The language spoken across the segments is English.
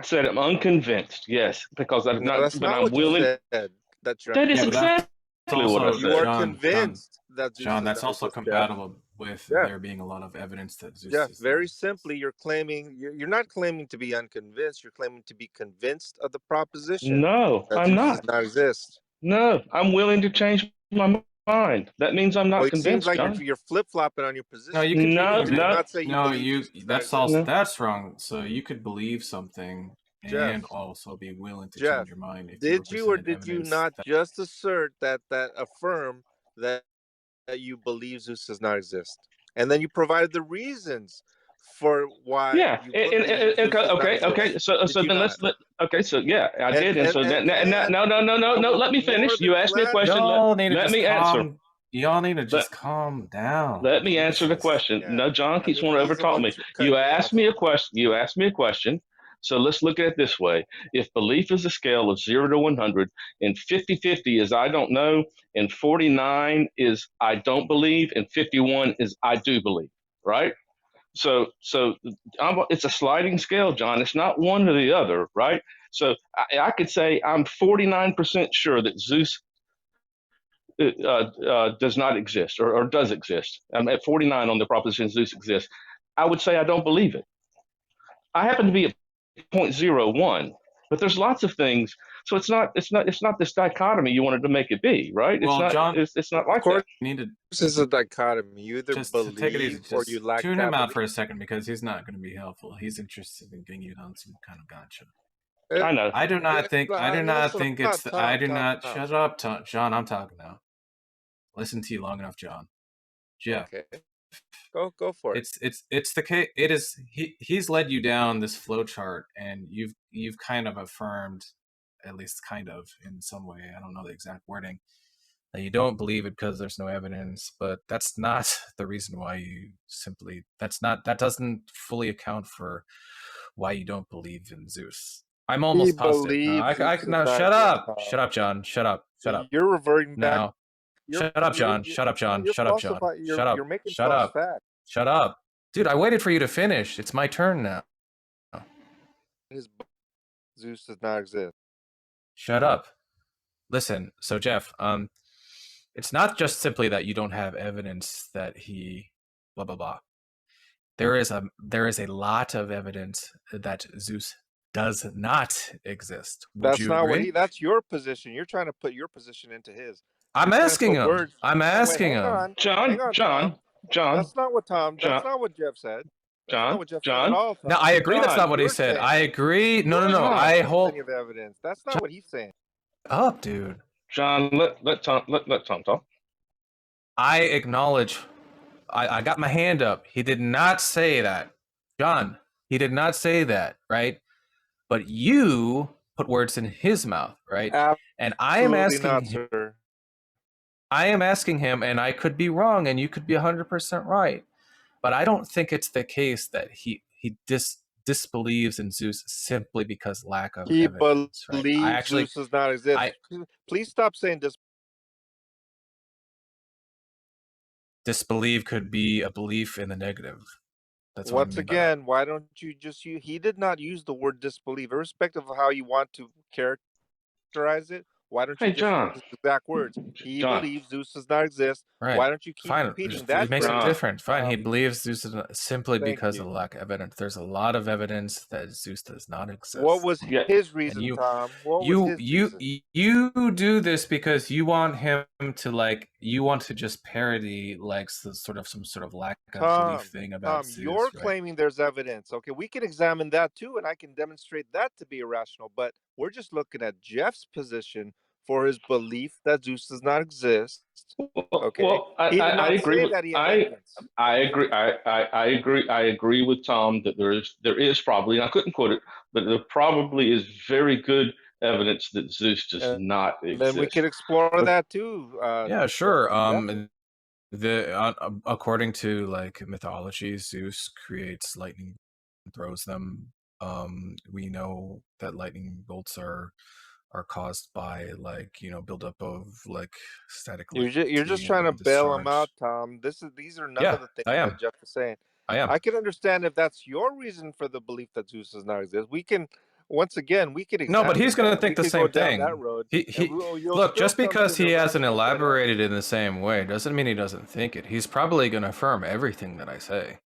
said I'm unconvinced. Yes, because I'm No, not. that's But not I'm what you willing. said. That you're That is Yeah, but that's unconvinced. exactly what I also You said. are John, convinced that Zeus John, does that's not also exist, Jeff. compatible with Jeff, there being a lot of evidence that Zeus Jeff, does not very exist. simply, you're not claiming to be unconvinced. You're claiming to be convinced of the proposition No, that I'm Zeus does not. not exist. No, I'm willing to change my mind. That means I'm Well, not it seems convinced, like John. you're flip flopping on your No, you position. could be No, You did convinced. no, not say you No, believe you Zeus does not that's exist. also no. that's wrong. So you could believe something Jeff, and also be willing to Jeff, change your mind if you were did you or presented did you evidence not that just assert that affirm that you believe Zeus does not exist, and then you provided the reasons for why Yeah. you believe Zeus does not Okay. Okay. exist? So Did you then not? let. Okay. So yeah, I And did. And and so and that, and no, no, no, no, I no. will Let me more finish. You than asked me a gladly. question. y'all need to Let just me answer. Let calm down. let me answer the Jesus. question. Yeah, No, John I keeps mean, wanting to he's the overtalk one me. You cutting you asked off. me a question. You asked me a question. So let's look at it this way. If belief is a scale of 0 to 100, and 50-50 is I don't know, and 49 is I don't believe, and 51 is I do believe, right? It's a sliding scale, John. It's not one or the other, right? So I could say I'm 49% sure that Zeus does not exist or does exist. I'm at 49 on the proposition Zeus exists. I would say I don't believe it. I happen to be at zero point zero 0.01, but there's lots of things. So it's not this dichotomy you wanted to make it be, right? It's Well, not John, it's not Of like course, that. you need to this is a dichotomy. You either just to take it easy. believe or you Just lack tune him that out belief. for a second because he's not going to be helpful. He's interested in getting you on some kind of gotcha. I know. I do not think. I do not Listen, think Tom, it's. I Tom, do Tom, not. Tom. Shut up, John. I'm talking now. Listen to you long enough, John. Jeff. Okay, go for it. It's the case. It is. He's led you down this flow chart, and you've kind of affirmed, at least kind of in some way. I don't know the exact wording. That you don't believe it because there's no evidence, but that's not the reason why you simply. That doesn't fully account for why you don't believe in Zeus. I'm He almost positive. No, believes Zeus does no, not shut exist, up. Tom. Shut up, John. Shut up. So Shut up. you're reverting back. Now, shut up, John. Shut up, John. You're Shut up, John. falsifying. Shut up. You're making Shut false up. facts. Shut up. Dude, I waited for you to finish. It's my turn now. His Zeus does not exist. Shut up. Listen, so Jeff, it's not just simply that you don't have evidence that he blah blah blah. There is a lot of evidence that Zeus does not exist. Would That's you not what agree? that's your position. You're trying to put your position into his. I'm You're trying to asking put him. words. I'm No, wait, asking hang him. on. John, Hang on, John, Tom. John, That's not what Tom. That's John, not what Jeff said. That's not John, what Jeff said at John, all, No, Tom. I agree that's John, not what he You're said. saying I it. agree. No, no, You're no. saying John, I there's hold plenty of evidence. That's not Shut what he's saying. up, dude. John. Let Tom talk. I acknowledge I got my hand up. He did not say that. John, he did not say that, right? But you put words in his mouth, right? And Absolutely not, sir. I am asking him, and I could be wrong, and you could be 100% right. But I don't think it's the case that he disbelieves in Zeus simply because lack of He evidence, right? believes Zeus does not exist. Please stop saying this. Disbelieve could be a belief in the negative. That's what Once I mean by that. again, why don't you just use? He did not use the word disbelieve, irrespective of how you want to characterize it. Why don't you Hey, just John, use the exact words? He John. believes Zeus does not exist. Right. Why don't you keep Fine. repeating It that makes phrase? it different. Fine. He Um, believes Zeus is simply Thank because of you. lack of evidence. There's a lot of evidence that Zeus does not exist. What was Yeah. his And reason, Tom? What was his reason? you do this because you want him to you want to just parody some sort of lack of belief thing about Tom, Zeus, you're right? claiming there's evidence. Okay, we can examine that too, and I can demonstrate that to be irrational. But we're just looking at Jeff's position for his belief that Zeus does not exist. Okay, Well, he did not agree say with that he had evidence. I agree. I agree with Tom that there is probably, and I couldn't quote it, but there probably is very good evidence that Zeus does And not then we exist. could explore But that too. Yeah, sure. Jeff. According to mythology, Zeus creates lightning and throws them. We know that lightning bolts are caused by buildup of static You're just electricity and trying to then bail him out, discharge. Tom. These are none Yeah, of the things I that am. Jeff is saying. I am. I can understand if that's your reason for the belief that Zeus does not exist. once again, we could No, but examine he's going to that. We think the could go same down that thing. road, He and he. you'll Look, still just come to because the he hasn't rational. elaborated in the same way doesn't mean he doesn't think it. He's probably going to affirm everything that I say.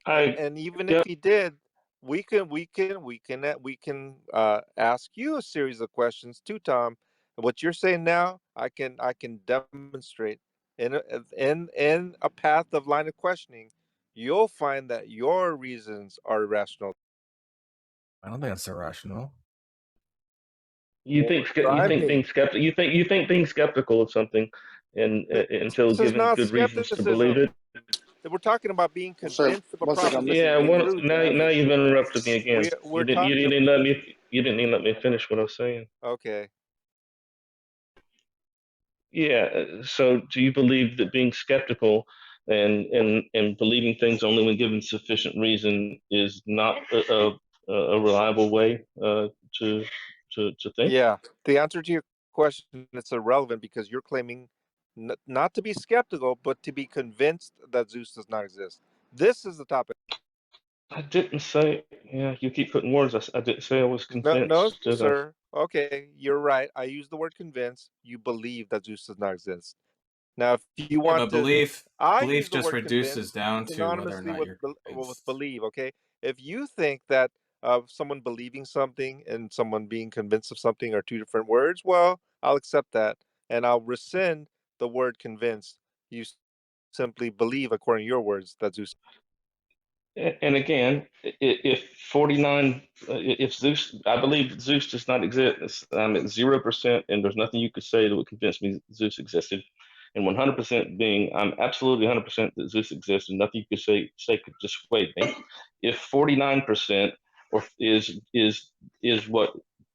And even if he did, we can ask you a series of questions too, Tom. What you're saying now, I can demonstrate in a path of line of questioning. You'll find that your reasons are irrational. I don't think that's irrational. You Well, think you try think me. being skeptical. You think being skeptical of something, and until This is given not good reasons to believe skepticism. it. We're talking about being Sir, convinced of a one second, I'm proposition missing Yeah. to be Khalil. Well, true, now Jeff. now you've interrupted me again. We're talking. You didn't even let me finish what I was saying. Okay. Yeah. So do you believe that being skeptical and believing things only when given sufficient reason is not a reliable way to think? Yeah. The answer to your question, it's irrelevant because you're claiming not to be skeptical, but to be convinced that Zeus does not exist. This is the topic. I didn't say. Yeah, you keep putting words. I didn't say I was No, no, convinced, did I? sir. Okay, you're right. I used the word convinced. You believe that Zeus does not exist. Now, if you Yeah, want but to, belief I use belief the just word reduces convinced down to whether or synonymously not with you're with convinced. believe. Okay, if you think that someone believing something and someone being convinced of something are two different words, well, I'll accept that, and I'll rescind the word convinced. You simply believe, according to your words, that Zeus. And again, if 49, if Zeus, I believe Zeus does not exist. I'm at 0%, and there's nothing you could say that would convince me Zeus existed. And 100% being, I'm absolutely 100% that Zeus exists, and nothing you could say could dissuade me. If 49% or is what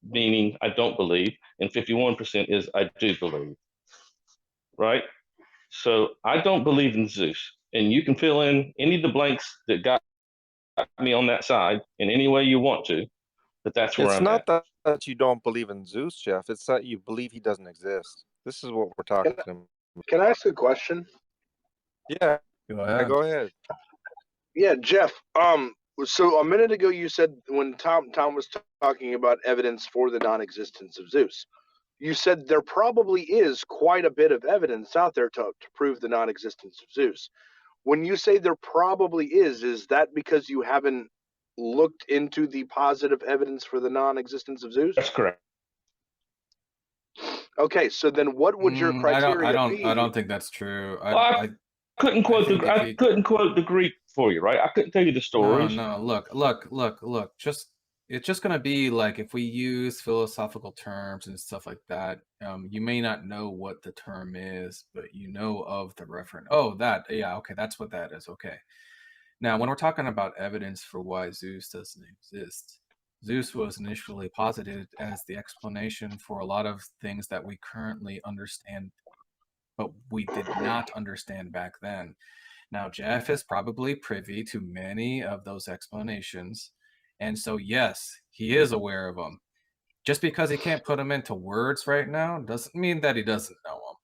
meaning I don't believe, and 51% is I do believe, right? So I don't believe in Zeus, and you can fill in any of the blanks that got me on that side in any way you want to, but that's where It's I'm not at. that you don't believe in Zeus, Jeff. It's that you believe he doesn't exist. This is what we're talking Can, about. can I ask a question? Yeah, Go ahead. go ahead. Yeah, Jeff. So a minute ago you said when Tom was talking about evidence for the non-existence of Zeus, you said there probably is quite a bit of evidence out there to prove the non-existence of Zeus. When you say there probably is that because you haven't looked into the positive evidence for the non-existence of Zeus? That's correct. Okay, so then what would your criteria I be? don't think that's true. Well, I think if I you couldn't quote the Greek for you, right? I couldn't tell you the no, stories. no, look. Just it's just gonna be like if we use philosophical terms and stuff like that, you may not know what the term is, but you know of the referent. Oh, that, yeah, okay, that's what that is. Okay. Now, when we're talking about evidence for why Zeus doesn't exist, Zeus was initially posited as the explanation for a lot of things that we currently understand, but we did not understand back then. Now, Jeff is probably privy to many of those explanations. And so, yes, he is aware of them. Just because he can't put them into words right now doesn't mean that he doesn't know them,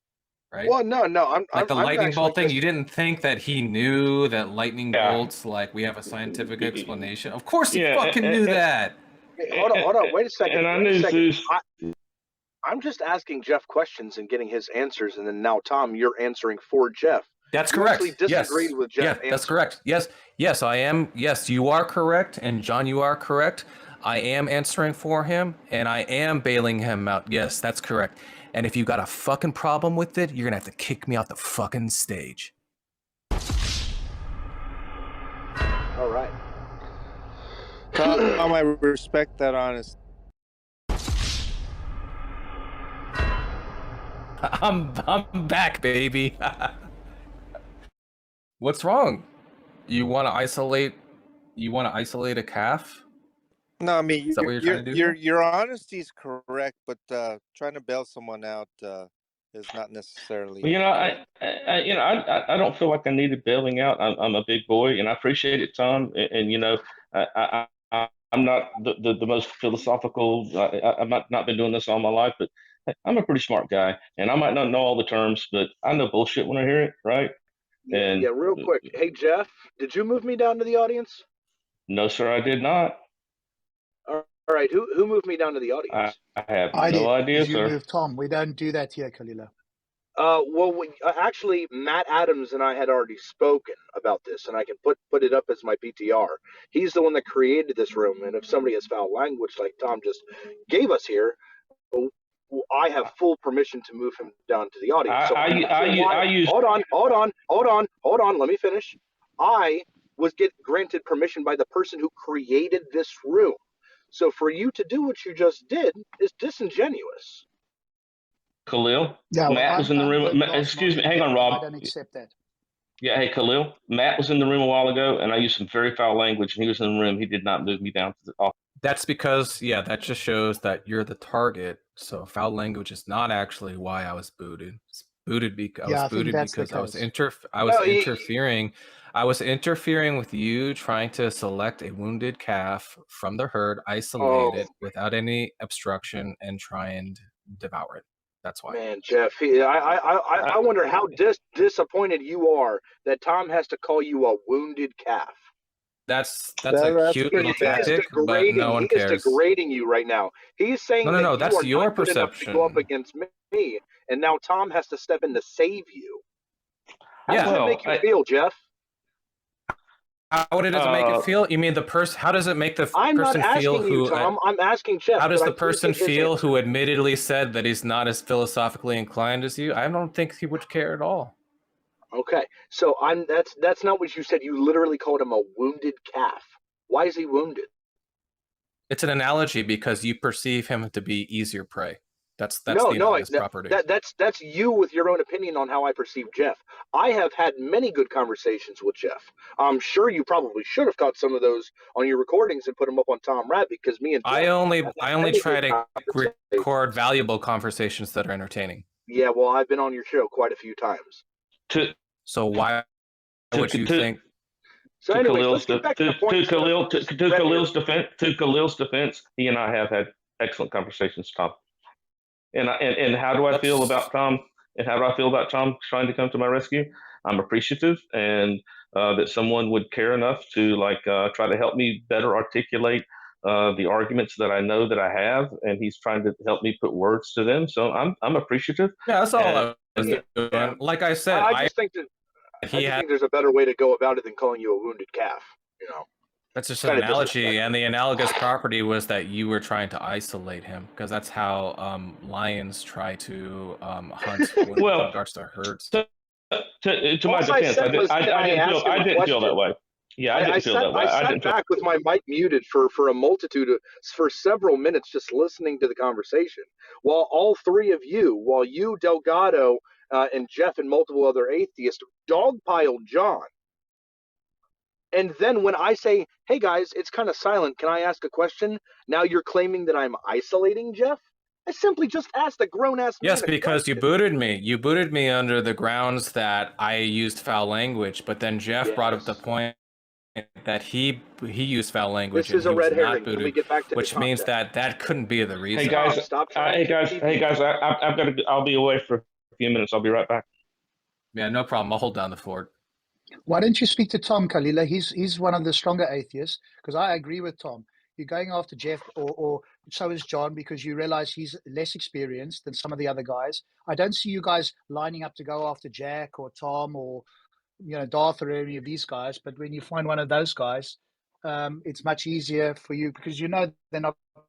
right? Well, no, Like the I'm lightning actually bolt thing, just you didn't think that he knew that lightning Yeah, bolts, like we have a scientific explanation. Of course he yeah, fucking knew that. hold on, wait a second, and I wait a knew second. Zeus. I'm just asking Jeff questions and getting his answers, and then now Tom, you're answering for Jeff. That's You actually correct. disagreed Yes. with Yeah, Jeff's that's answer. correct. Yes. Yes, I am. Yes, you are correct. And John, you are correct. I am answering for him and I am bailing him out. Yes, that's correct. And if you got a fucking problem with it, you're gonna have to kick me off the fucking stage. All right. Tom, I respect that honesty. I'm back, baby. What's wrong? You want to isolate? You want to isolate a calf? No, I mean Is that what you're trying to do here? your honesty is correct, but trying to bail someone out is not necessarily You know, correct. I don't feel like I needed bailing out. I'm a big boy, and I appreciate it, Tom. And you know, I'm not the most philosophical. I've not been doing this all my life, but I'm a pretty smart guy, and I might not know all the terms, but I know bullshit when I hear it, right? Yeah, And real quick. Hey, Jeff, did you move me down to the audience? no, sir, I did not. All All right, who moved me down to the audience? I have I no did. idea, Because you sir. moved Tom. We don't do that here, Khalila. Actually, Matt Adams and I had already spoken about this, and I can put it up as my PTR. He's the one that created this room, and if somebody has foul language like Tom just gave us here, I have full permission to move him down to the audience. So I'm not sure why. I use. Hold on. Let me finish. I was granted permission by the person who created this room. So for you to do what you just did is disingenuous. Khalil, Yeah, well, Matt was in the I'm the room. last Excuse me, hang moderator, on, and I Rob. don't accept that. Yeah, hey, Khalil, Matt was in the room a while ago, and I used some very foul language, and he was in the room. He did not move me down to the off. That's because, yeah, that just shows that you're the target. So foul language is not actually why I was booted. It's booted I was Yeah, I think booted that's the because I was case. interfering. I was interfering with you trying to select a wounded calf from the herd, isolate it without any obstruction, and try and devour it. That's why. Man, Jeff, I wonder how disappointed you are that Tom has to call you a wounded calf. That's a cute pretty little bad. tactic, but no one He is cares. degrading you right now. He's saying No, that you that's are your not good enough to go up perception. against me, and now Tom has to step in to save you. How does Yeah. that make you feel, Jeff? How does it make it feel? You mean the person? How does it make the I'm not person feel asking you, who? Tom. I'm asking Jeff. How does Could I the please person get his feel answer? who admittedly said that he's not as philosophically inclined as you? I don't think he would care at all. Okay, so that's not what you said. You literally called him a wounded calf. Why is he wounded? It's an analogy because you perceive him to be easier prey. That's the No, analogous property. that's you with your own opinion on how I perceive Jeff. I have had many good conversations with Jeff. I'm sure you probably should have caught some of those on your recordings and put them up on Tom Rabb, because me and Jeff I only have had try many to good conversations. record valuable conversations that are entertaining. Yeah, well, I've been on your show quite a few times. So why would you think? So, To anyways, Khalil's let's get back to the point. Khalil's defense, he and I have had excellent conversations, Tom. And how do I feel about Tom? And how do I feel about Tom trying to come to my rescue? I'm appreciative, and that someone would care enough to try to help me better articulate the arguments that I know that I have, and he's trying to help me put words to them. So I'm appreciative. Yeah, that's all I was doing. Yeah. Like I said, I just think there's a better way to go about it than calling you a wounded calf. You know. That's just an analogy, and the analogous property was that you were trying to isolate him, because that's how lions try to hunt when in regards to herds. To my defense, I didn't feel that way. Yeah, I didn't feel that way. I sat back with my mic muted for for several minutes, just listening to the conversation, while all three of you, Delgado, and Jeff, and multiple other atheists, dogpiled John. And then when I say, "Hey guys, it's kind of silent. Can I ask a question?" Now you're claiming that I'm isolating Jeff. I simply just asked a grown-ass man. Yes, because you booted me. You booted me under the grounds that I used foul language, but then Jeff brought up the point that he used foul language. This is a red herring. Booted, Can we get back to which means that couldn't be the reason. Hey guys, I'll be away for a few minutes. I'll be right back. Yeah, no problem. I'll hold down the fort. Why don't you speak to Tom, Khalila? He's one of the stronger atheists, because I agree with Tom. You're going after Jeff, or so is John, because you realize he's less experienced than some of the other guys. I don't see you guys lining up to go after Jack or Tom or Darth or any of these guys. But when you find one of those guys, it's much easier for you, because they're not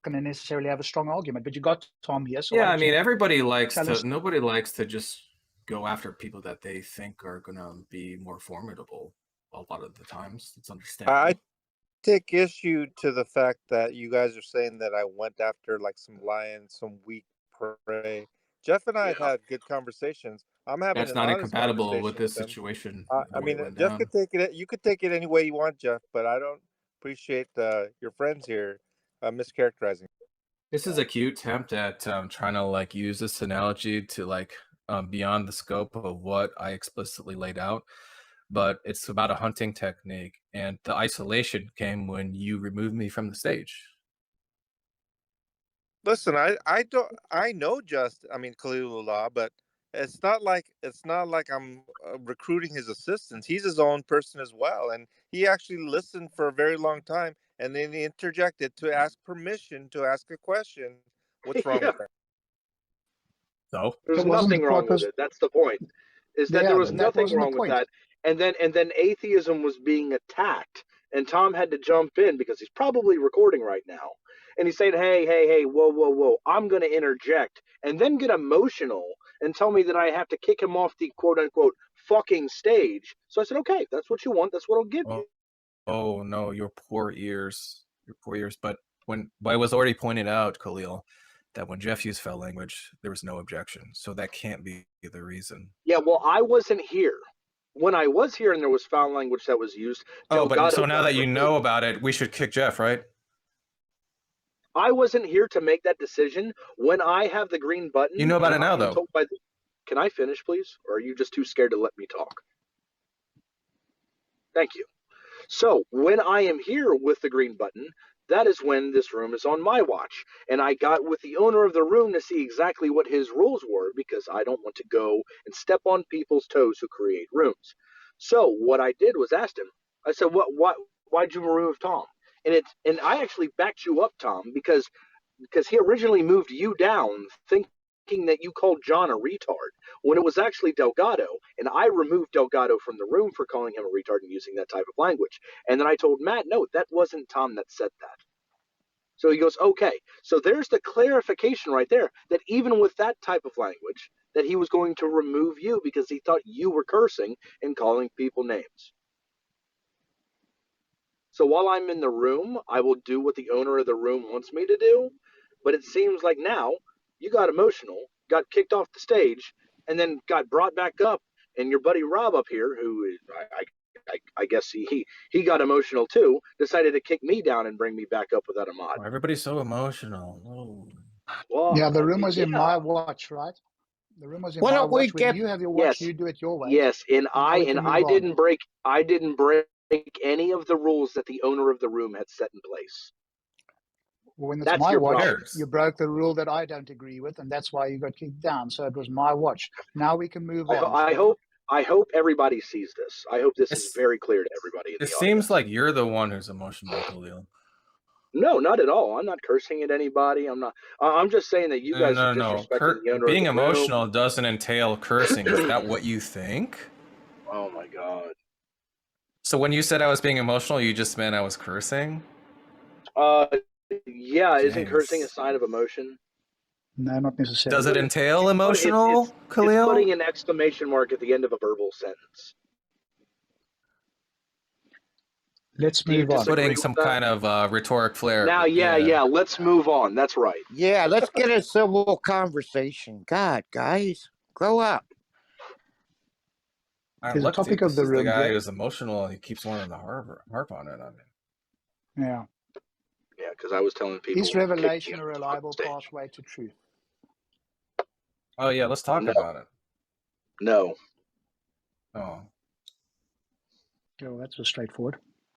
going to necessarily have a strong argument. But you got Tom here. So yeah, I mean, everybody likes to. Nobody likes to just go after people that they think are going to be more formidable a lot of the times. It's understandable. I take issue to the fact that you guys are saying that I went after like some lions, some weak prey. Jeff and I have had good conversations. I'm having that's not incompatible with this situation. I mean, Jeff could take it. You could take it any way you want, Jeff. But I don't appreciate your friends here mischaracterizing. This is a cute attempt at trying to use this analogy to beyond the scope of what I explicitly laid out, but it's about a hunting technique, and the isolation came when you removed me from the stage. Listen, I know Khalilullah, but it's not like I'm recruiting his assistance. He's his own person as well, and he actually listened for a very long time and then he interjected to ask permission to ask a question. What's wrong Yeah, with that? So there's That wasn't the nothing wrong with purpose. it. That's the point. Is that there Yeah, was and that nothing wasn't the wrong with point. that, and then atheism was being attacked, and Tom had to jump in because he's probably recording right now, and he's saying, hey, whoa, whoa, whoa, I'm going to interject, and then get emotional and tell me that I have to kick him off the quote unquote fucking stage. So I said, okay, if that's what you want, that's what I'll give you. oh no, your poor ears, your poor ears. But it was already pointed out, Khalil, that when Jeff used foul language, there was no objection. So that can't be the reason. Yeah, well, I wasn't here. When I was here and there was foul language that was used, Oh, but Delgado so now got that you removed. know about it, we should kick Jeff, right? I wasn't here to make that decision. When I have the green button You know about and it now, I am though. told by the, can I finish, please? Or are you just too scared to let me talk? Thank you. So when I am here with the green button, that is when this room is on my watch. And I got with the owner of the room to see exactly what his rules were because I don't want to go and step on people's toes who create rooms. So what I did was asked him. I said, why'd you remove Tom? And I actually backed you up, Tom, because he originally moved you down thinking that you called John a retard when it was actually Delgado. And I removed Delgado from the room for calling him a retard and using that type of language. And then I told Matt, no, that wasn't Tom that said that. So he goes, okay. So there's the clarification right there that even with that type of language, that he was going to remove you because he thought you were cursing and calling people names. So while I'm in the room, I will do what the owner of the room wants me to do. But it seems like now you got emotional, got kicked off the stage, and then got brought back up. And your buddy Rob up here, who I guess he got emotional too, decided to kick me down and bring me back up without a mod. Oh, everybody's so emotional. Oh. Well, Yeah, the room was in yeah, my watch, right? The room was in Why my don't we watch. When get you have your watch, yes, you do it your way. yes, and Now we can move on. I didn't break any of the rules that the owner of the room had set in place. When it's That's my your watch, problem. you broke the rule that I don't agree with, and that's why you got kicked down. So it was my watch. Now we can move on. I hope everybody sees this. I hope this is It's, very clear to everybody in it the seems audience. like you're the one who's emotional, Khalil. No, not at all. I'm not cursing at anybody. I'm not. I'm just saying that you guys are No. disrespecting the owner of Being the room. emotional doesn't entail cursing. Is that what you think? Oh my god. So when you said I was being emotional, you just meant I was cursing? Uh, yeah, isn't cursing a James. sign of emotion? No, not Does necessarily. it entail It's emotional, it's Khalil? putting an exclamation mark at the end of a verbal sentence. Let's Do you move on. disagree Putting with some that? kind of rhetoric flair. Now, yeah, let's move on. That's right. Yeah, let's get a civil conversation. God, guys, grow up. There's a Look, topic dude, of this the is the room, guy Jeff. who's emotional and he keeps wanting to harp on it. I mean, Yeah. Yeah, because I was telling people Is kick me revelation a off the reliable stage. pathway to truth? oh yeah, let's talk No, about it. no. Oh, Oh, that's straightforward.